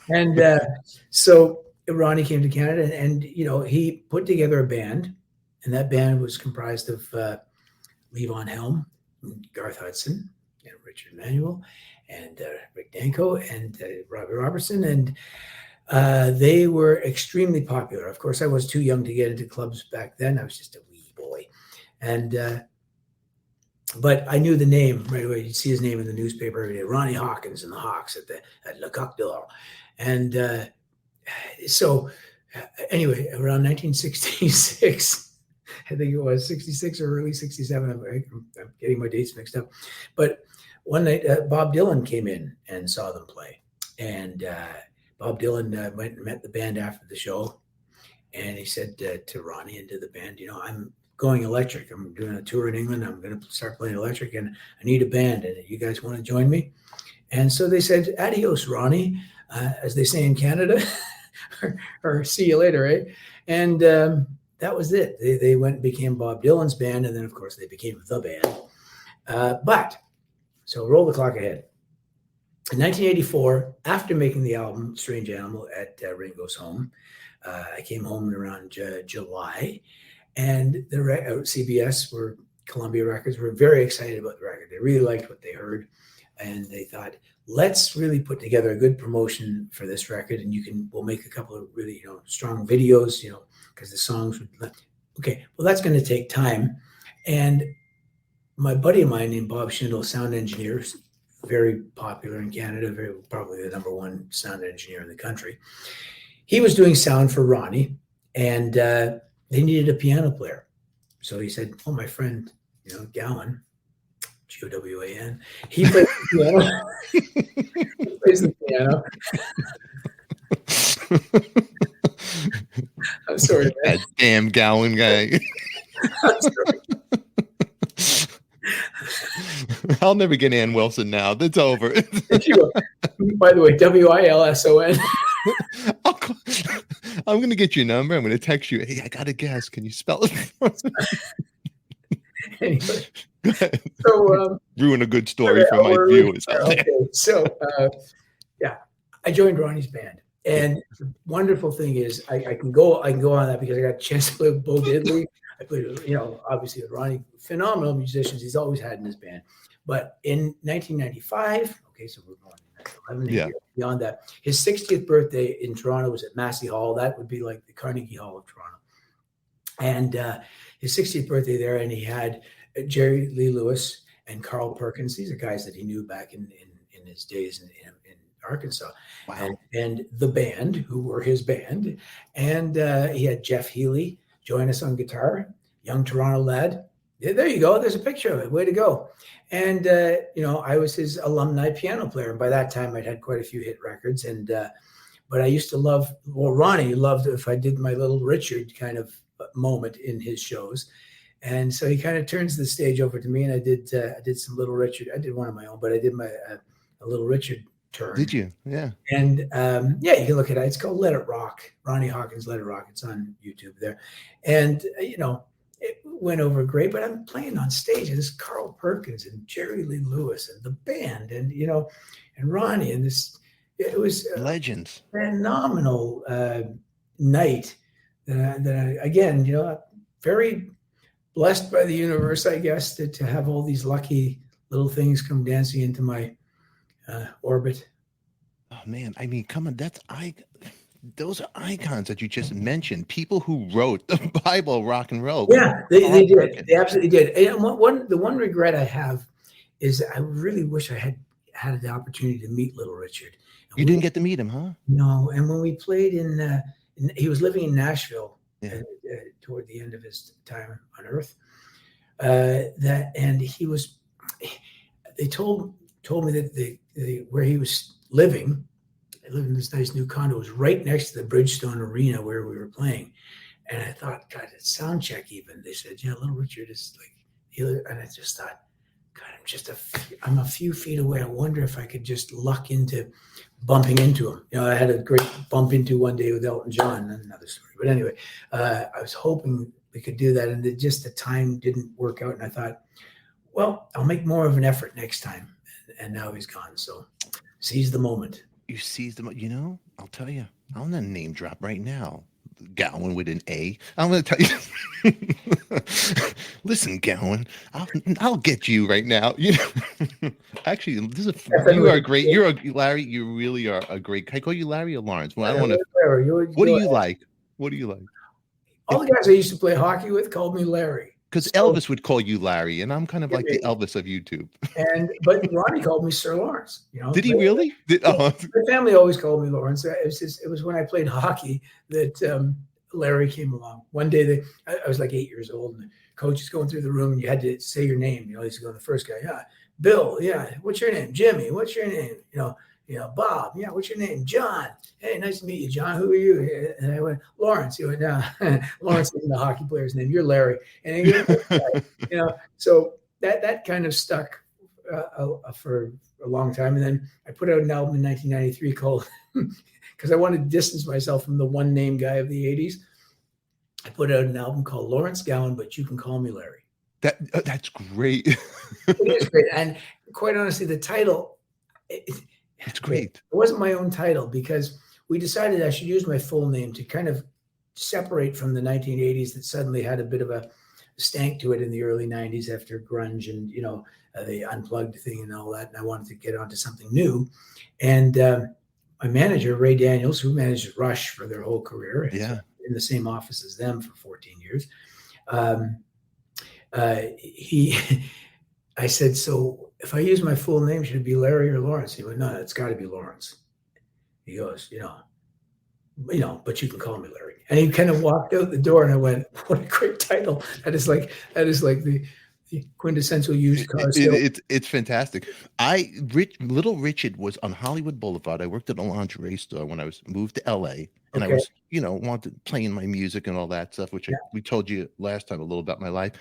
And so Ronnie came to Canada and he put together a band. And that band was comprised of Levon Helm, Garth Hudson, and Richard Emanuel, and Rick Danko, and Robbie Robertson. And they were extremely popular. Of course, I was too young to get into clubs back then. I was just a wee boy. And but I knew the name right away. You'd see his name in the newspaper every day. Ronnie Hawkins and the Hawks at Le Coq d'Or. And so anyway, around 1966, I think it was 66 or early 67. I'm getting my dates mixed up. But one night, Bob Dylan came in and saw them play. And Bob Dylan went and met the band after the show. And he said to Ronnie and to the band, I'm going electric. I'm doing a tour in England. I'm going to start playing electric and I need a band. And you guys want to join me? And so they said, adios, Ronnie, as they say in Canada, or see you later, right? And that was it. They went and became Bob Dylan's band, and then, of course, they became the band. But, so roll the clock ahead. In 1984, after making the album Strange Animal at Ringo's home, I came home around July, and the CBS, Columbia Records, were very excited about the record. They really liked what they heard, and they thought, let's really put together a good promotion for this record, and we'll make a couple of really, strong videos, because the songs would. Okay, well, that's going to take time. And my buddy of mine named Bob Schindel, sound engineer, very popular in Canada, probably the number one sound engineer in the country. He was doing sound for Ronnie, and they needed a piano player. So he said, oh, my friend, Gowan, Gowan, he plays the piano. He plays the piano. I'm sorry, man. That damn Gowan guy. I'm sorry. I'll never get Ann Wilson now. That's over. By the way, Wilson. I'm going to get your number. I'm going to text you. Hey, I got a guess. Can you spell it for me? Anyway, so ruin a good story for my viewers. Okay, so I joined Ronnie's band, and the wonderful thing is I can go on that because I got a chance to play with Bo Diddley. I played, obviously with Ronnie, phenomenal musicians he's always had in his band. But in 1995, okay, so we're going 11 years beyond that. His 60th birthday in Toronto was at Massey Hall. That would be like the Carnegie Hall of Toronto. And his 60th birthday there, and he had Jerry Lee Lewis and Carl Perkins. These are guys that he knew back in his days in Arkansas. Wow. And the band, who were his band. And he had Jeff Healy join us on guitar, young Toronto lad. Yeah, there you go. There's a picture of it. Way to go. And, I was his alumni piano player. And by that time, I'd had quite a few hit records. And but I used to Ronnie loved if I did my Little Richard kind of moment in his shows. And so he kind of turns the stage over to me, and I did some Little Richard. I did one of my own, but I did my a Little Richard turn. Did you? Yeah. And you can look at it. It's called Let It Rock. Ronnie Hawkins, Let It Rock. It's on YouTube there. And it went over great, but I'm playing on stage and this Carl Perkins and Jerry Lee Lewis and the band and, and Ronnie and it was Legends. phenomenal night that I, again, very blessed by the universe, I guess, to have all these lucky little things come dancing into my orbit. Oh man, I mean, come on, those are icons that you just mentioned. People who wrote the Bible, rock and roll. Yeah, they did. They absolutely did. And the one regret I have is I really wish I had the opportunity to meet Little Richard. You didn't get to meet him, huh? No. And when we played he was living in Nashville toward the end of his time on Earth. They told me that where he was living. I lived in this nice new condo. It was right next to the Bridgestone Arena where we were playing. And I thought, God, at sound check even, they said, yeah, Little Richard is like, and I just thought, God, I'm a few feet away. I wonder if I could just luck into bumping into him. I had a great bump into one day with Elton John, another story. But anyway, I was hoping we could do that. And the time didn't work out. And I thought, well, I'll make more of an effort next time. And now he's gone. So seize the moment. You seized them. I'll tell you. I'm gonna name drop right now. Gowan with an A. I'm gonna tell you. Listen, Gowan. I'll get you right now. Actually, you are great. Larry. You really are a great. Can I call you Larry or Lawrence? Well, I don't want to. What do you like? What do you like? All the guys I used to play hockey with called me Larry. Because Elvis would call you Larry, and I'm kind of like the Elvis of YouTube. But Ronnie called me Sir Lawrence. Did he really? My family always called me Lawrence. It was when I played hockey that Larry came along. One day, I was like 8 years old, and the coach is going through the room, and you had to say your name. He's going, the first guy, yeah, Bill, yeah, what's your name? Jimmy, what's your name? Bob, yeah, what's your name? John. Hey, nice to meet you, John. Who are you? And I went, Lawrence. He went, no, Lawrence isn't the hockey player's name. You're Larry. And he went, so that kind of stuck for a long time. And then I put out an album in 1993 called, because I wanted to distance myself from the one name guy of the 80s. I put out an album called Lawrence Gowan, but you can call me Larry. That's great. It is great. And quite honestly, the title, it's great. It wasn't my own title because we decided I should use my full name to kind of separate from the 1980s that suddenly had a bit of a stank to it in the early 90s after grunge and, the unplugged thing and all that. And I wanted to get onto something new. And my manager, Ray Daniels, who managed Rush for their whole career, in the same office as them for 14 years, I said, so if I use my full name, should it be Larry or Lawrence? He went, no, it's got to be Lawrence. He goes, but you can call me Larry. And he kind of walked out the door, and I went, what a great title. That is like the quintessential used car. It's fantastic. Little Richard was on Hollywood Boulevard. I worked at a lingerie store when I moved to LA, and I was, wanted playing my music and all that stuff, which we told you last time a little about my life.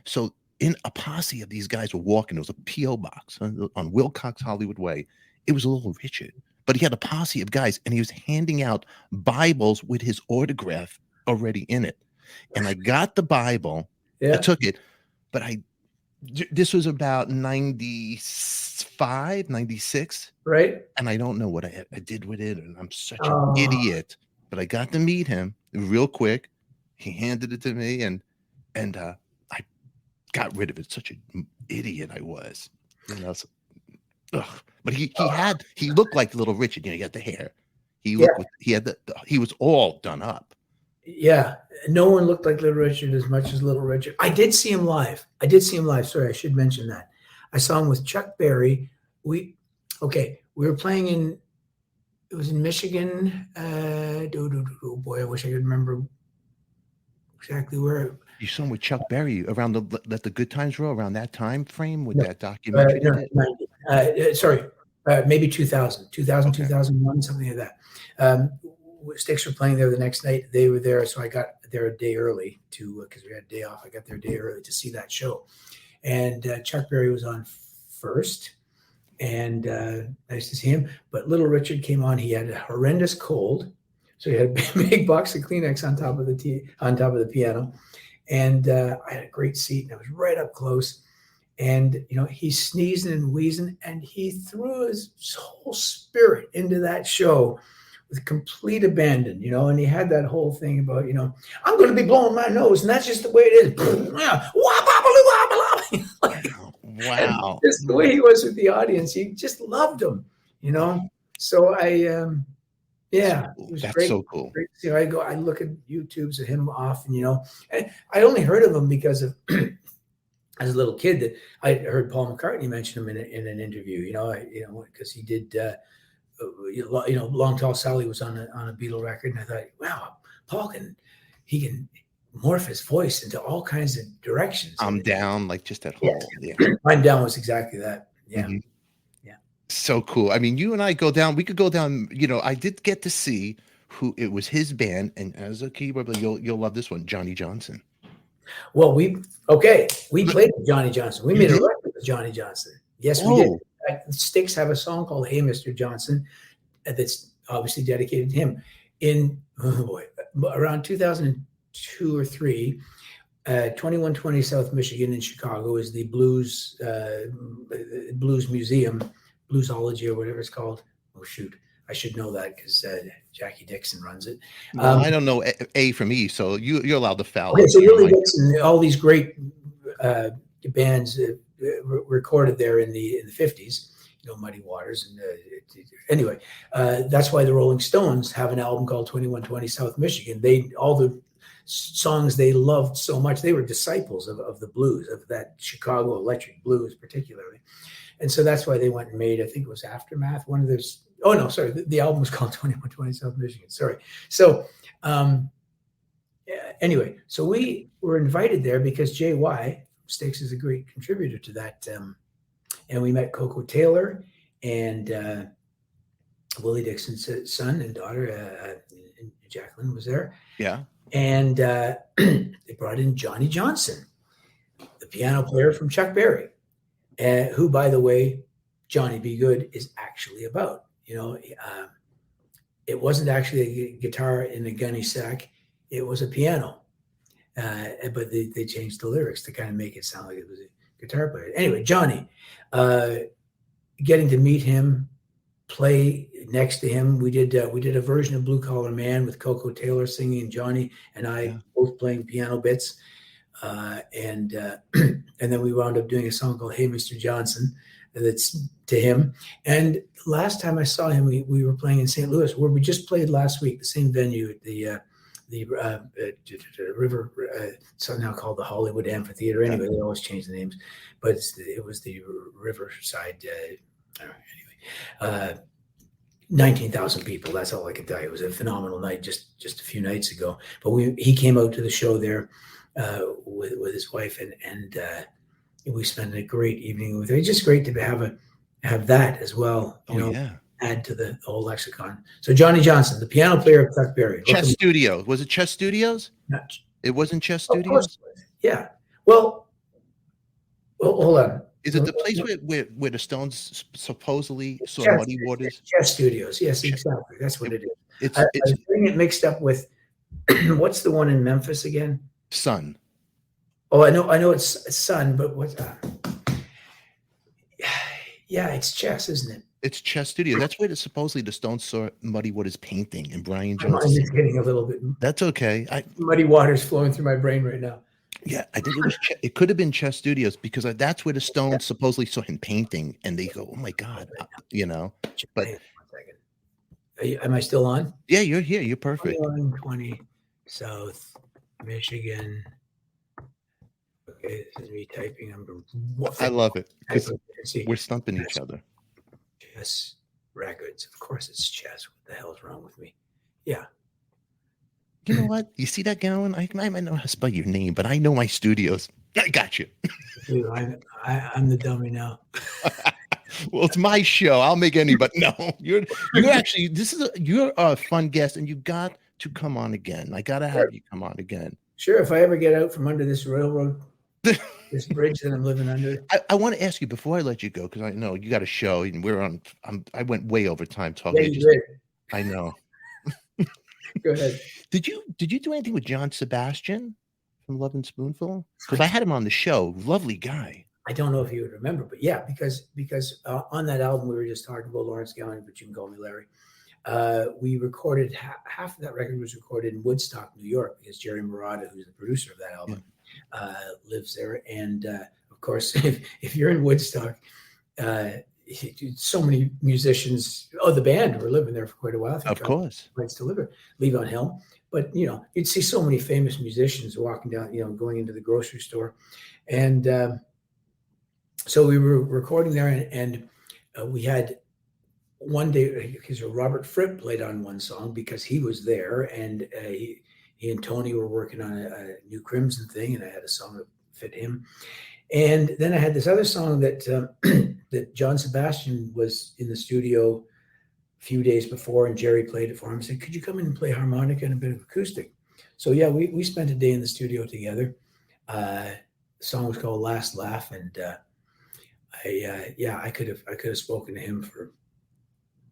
So in a posse of these guys were walking. It was a P.O. box on Wilcox Hollywood Way. It was a Little Richard, but he had a posse of guys, and he was handing out Bibles with his autograph already in it. And I got the Bible. I took it, but this was about 95, 96. Right. And I don't know what I did with it. And I'm such an idiot, but I got to meet him real quick. He handed it to me, and I got rid of it. Such an idiot I was, but he looked like Little Richard. He had the hair. He was all done up. Yeah, no one looked like Little Richard as much as Little Richard. I did see him live. Sorry, I should mention that. I saw him with Chuck Berry. We were playing in Michigan. Boy, I wish I could remember exactly where. You saw him with Chuck Berry around the Good Times Row around that time frame with that documentary. Maybe 2000, 2001, something like that. STYX were playing there the next night. They were there, so I got there a day early because we had a day off. I got there a day early to see that show. And Chuck Berry was on first, and nice to see him. But Little Richard came on. He had a horrendous cold, so he had a big box of Kleenex on top of the piano. And I had a great seat, and I was right up close. And, he's sneezing and wheezing, and he threw his whole spirit into that show with complete abandon, and he had that whole thing about, I'm going to be blowing my nose, and that's just the way it is. Wow. Just the way he was with the audience, you just loved him, So it was That's great. so cool. Great. I look at YouTubes of him often, and I only heard of him because of as a little kid that I heard Paul McCartney mention him in an interview, because he did, Long Tall Sally was on a Beatle record, and I thought, wow, Paul can morph his voice into all kinds of directions. I'm down, like just that whole, I'm down was exactly that. Yeah. Mm-hmm. Yeah. So cool. I mean, you and I we could go down, I did get to see who it was his band. And as a keyboard player, you'll love this one, Johnny Johnson. Well, we played with Johnny Johnson. We made a record with Johnny Johnson. Yes, we did. STYX have a song called Hey, Mr. Johnson that's obviously dedicated to him. In around 2002 or 3, 2120 South Michigan in Chicago is the Blues Museum, Bluesology or whatever it's called. Oh, shoot. I should know that because Jackie Dixon runs it. Well, I don't know A from E, so you're allowed to foul. Okay, so Yuli Dixon, all these great bands recorded there in the 50s, Muddy Waters. And anyway, that's why the Rolling Stones have an album called 2120 South Michigan. All the songs they loved so much, they were disciples of the blues, of that Chicago electric blues particularly. And so that's why they went and made, I think it was Aftermath, one of those. Oh, no, sorry. The album was called 2120 South Michigan. Sorry. So anyway, so we were invited there because JY STYX is a great contributor to that. And we met Coco Taylor and Willie Dixon's son and daughter, Jacqueline was there. Yeah. And they brought in Johnny Johnson, the piano player from Chuck Berry, who, by the way, Johnny Be Good is actually about. It wasn't actually a guitar in a gunny sack. It was a piano. But they changed the lyrics to kind of make it sound like it was a guitar player. Anyway, Johnny, getting to meet him, play next to him. We did a version of Blue Collar Man with Coco Taylor singing, Johnny and I both playing piano bits. And then we wound up doing a song called Hey, Mr. Johnson. That's to him. And last time I saw him, we were playing in St. Louis, where we just played last week, the same venue at the River. It's now called the Hollywood Amphitheater. Anyway, they always change the names, but it was the Riverside. Anyway, 19,000 people. That's all I can tell you. It was a phenomenal night just a few nights ago. But he came out to the show there with his wife and we spent a great evening with her. It's just great to have that as well. Add to the whole lexicon. So Johnny Johnson, the piano player of Chuck Berry. Chess Studios. Was it Chess Studios? It wasn't Chess Studios? Yeah. Well, hold on. Is it the place where the Stones supposedly saw Muddy Waters? Chess Studios. Yes, exactly. That's what it is. I was getting it mixed up with what's the one in Memphis again? Sun. Oh, I know it's Sun, but what's yeah, it's Chess, isn't it? It's Chess Studio. That's where supposedly the Stones saw Muddy Waters painting and Brian Jones. I'm just getting a little bit. That's okay. Muddy Waters flowing through my brain right now. Yeah, I think it could have been Chess Studios because that's where the Stones supposedly saw him painting, and they go, "Oh my God," But 1 second. Am I still on? Yeah, you're here. You're perfect. 2120 South Michigan. Okay, this is me typing. I love it because we're stumping each other. Chess Records. Of course it's Chess. What the hell is wrong with me? Yeah. You know what? You see that, Gowan? I might know how to spell your name, but I know my studios. I got you. Dude, I'm the dummy now. Well, it's my show. I'll make anybody. No, you're actually. You're a fun guest, and you got to come on again. I gotta have you come on again. Sure. If I ever get out from under this railroad, this bridge that I'm living under. I want to ask you before I let you go because I know you got a show, and we're on. I went way over time talking. Yeah, you did. I know. Go ahead. Did you do anything with John Sebastian? from Love and Spoonful? Because I had him on the show. Lovely guy. I don't know if you would remember, but yeah, because on that album we were just talking about Lawrence Gowan, but you can call me Larry. We recorded half of that record was recorded in Woodstock, New York, because Jerry Marotta, who's the producer of that album, lives there. And of course, if you're in Woodstock, so many musicians. Oh, the band were living there for quite a while. Of course, rights to live Levon Helm. But you'd see so many famous musicians walking down, going into the grocery store, and so we were recording there, and we had one day because Robert Fripp played on one song because he was there, and he and Tony were working on a new Crimson thing, and I had a song that fit him. And then I had this other song that that John Sebastian was in the studio a few days before, and Jerry played it for him. He said, "Could you come in and play harmonica and a bit of acoustic?" So yeah, we spent a day in the studio together. The song was called "Last Laugh," and I could have spoken to him for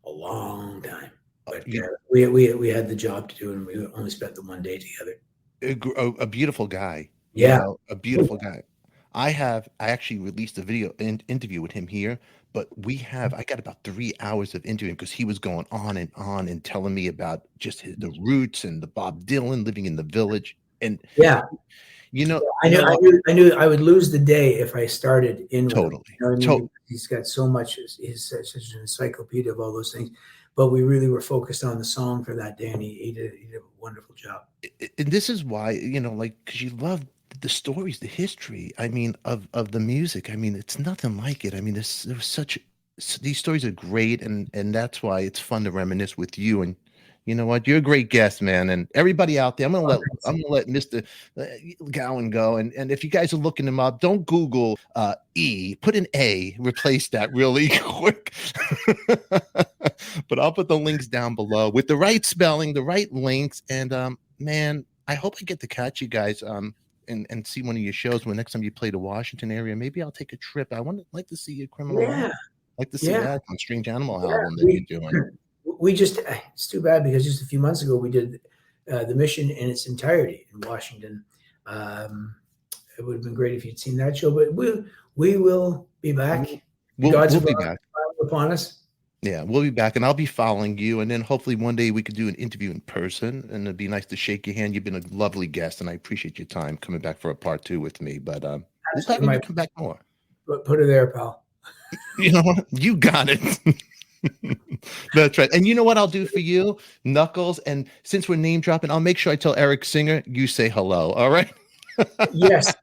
a long time, but we had the job to do, and we only spent the one day together. A beautiful guy. Yeah, a beautiful guy. I actually released a video interview with him here, but I got about 3 hours of interviewing because he was going on and telling me about just the roots and the Bob Dylan living in the village. And I knew I would lose the day if I started in totally. He's got so much. He's such an encyclopedia of all those things. But we really were focused on the song for that day, and he did a wonderful job. And this is why, because you love the stories, the history. I mean, of the music. I mean, it's nothing like it. I mean, these stories are great, and that's why it's fun to reminisce with you. And you know what? You're a great guest, man. And everybody out there, I'm gonna let Mr. Gowan go. And if you guys are looking him up, don't Google E. Put an A. Replace that really quick. But I'll put the links down below with the right spelling, the right links. And man, I hope I get to catch you guys and see one of your shows when next time you play the Washington area. Maybe I'll take a trip. I like to see your criminal. Yeah. Like to see that on Strange Animal album that you're doing. It's too bad because just a few months ago we did the Mission in its entirety in Washington. It would have been great if you'd seen that show, but we will be back. We'll be back upon us. Yeah, we'll be back, and I'll be following you, and then hopefully one day we could do an interview in person, and it'd be nice to shake your hand. You've been a lovely guest, and I appreciate your time coming back for a part 2 with me. But we'll probably come back more. Put her there, pal. You know what? You got it. That's right. And you know what I'll do for you, Knuckles? And since we're name dropping, I'll make sure I tell Eric Singer you say hello. All right? Yes.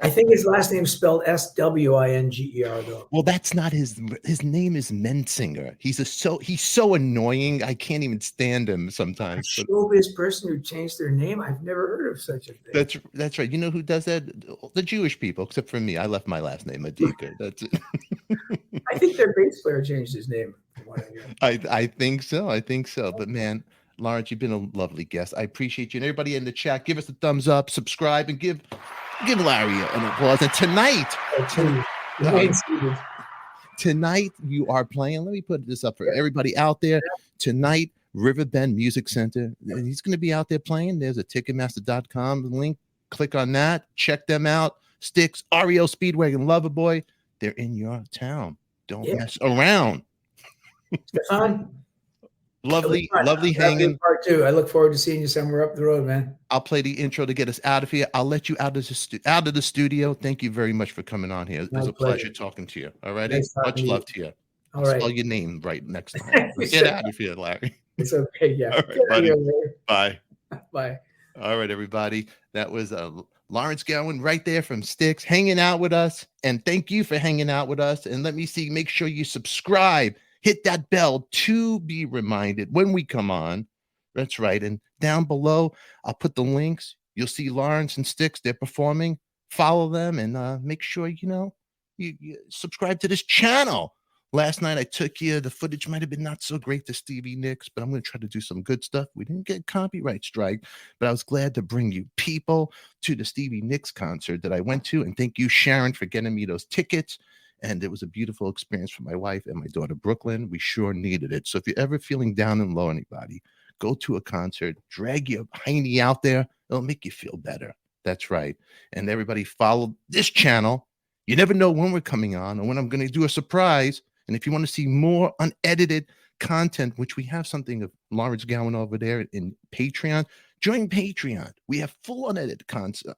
I think his last name's spelled Swinger, though. Well, that's not his name is Mensinger. He's so annoying. I can't even stand him sometimes. A showbiz person who changed their name. I've never heard of such a thing. That's right. You know who does that? The Jewish people, except for me. I left my last name ADIKA. That's it. I think their bass player changed his name. I think so. But man, Lawrence, you've been a lovely guest. I appreciate you. And everybody in the chat, give us a thumbs up, subscribe, and give Larry an applause. And tonight you are playing. Let me put this up for everybody out there. Tonight, Riverbend Music Center. And he's going to be out there playing. There's a Ticketmaster.com link. Click on that. Check them out. STYX, REO Speedwagon, Loverboy. They're in your town. Don't mess around. Stefan, lovely hanging. Part 2. I look forward to seeing you somewhere up the road, man. I'll play the intro to get us out of here. I'll let you out of the studio. Thank you very much for coming on here. It was a pleasure talking to you. All right. Much love to you. I'll spell your name right next time. Get out of here, Larry. It's okay. Yeah. All right, buddy. Bye. Bye. All right, everybody. That was Lawrence Gowan right there from STYX hanging out with us. And thank you for hanging out with us. And let me see, make sure you subscribe. Hit that bell to be reminded when we come on. That's right. And down below, I'll put the links. You'll see Lawrence and STYX. They're performing. Follow them and make sure, you subscribe to this channel. Last night I took you. The footage might have been not so great to Stevie Nicks, but I'm going to try to do some good stuff. We didn't get copyright strike, but I was glad to bring you people to the Stevie Nicks concert that I went to. And thank you, Sharon, for getting me those tickets. And it was a beautiful experience for my wife and my daughter, Brooklyn. We sure needed it. So if you're ever feeling down and low, anybody, go to a concert, drag your hiney out there. It'll make you feel better. That's right. And everybody follow this channel. You never know when we're coming on or when I'm going to do a surprise. And if you want to see more unedited content, which we have something of Lawrence Gowan over there in Patreon, join Patreon. We have full unedited content.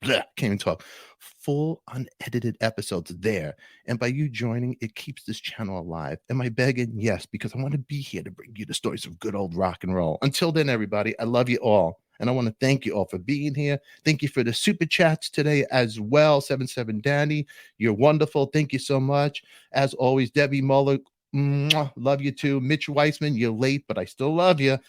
Can't even talk. Full unedited episodes there. And by you joining, it keeps this channel alive. Am I begging? Yes, because I want to be here to bring you the stories of good old rock and roll. Until then, everybody, I love you all. And I want to thank you all for being here. Thank you for the super chats today as well. 77 Danny, you're wonderful. Thank you so much. As always, Debbie Muller, love you too. Mitch Weissman, you're late, but I still love you.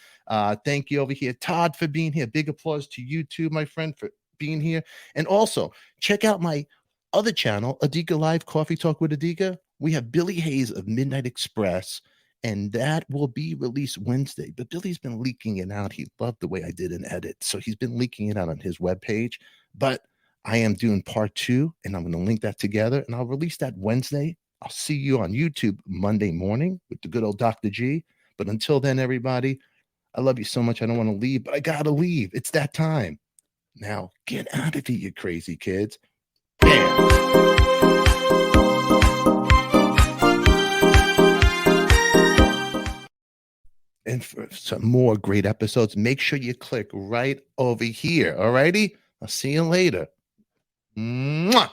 Thank you over here. Todd for being here. Big applause to you too, my friend, for being here. And also check out my other channel, ADIKA Live Coffee Talk with ADIKA. We have Billy Hayes of Midnight Express, and that will be released Wednesday. But Billy's been leaking it out. He loved the way I did an edit, so he's been leaking it out on his webpage. But I am doing part 2, and I'm going to link that together, and I'll release that Wednesday. I'll see you on YouTube Monday morning with the good old Dr. G. But until then, everybody, I love you so much. I don't want to leave, but I got to leave. It's that time. Now, get out of here, you crazy kids. Bam. And for some more great episodes, make sure you click right over here. All righty? I'll see you later. Mwah.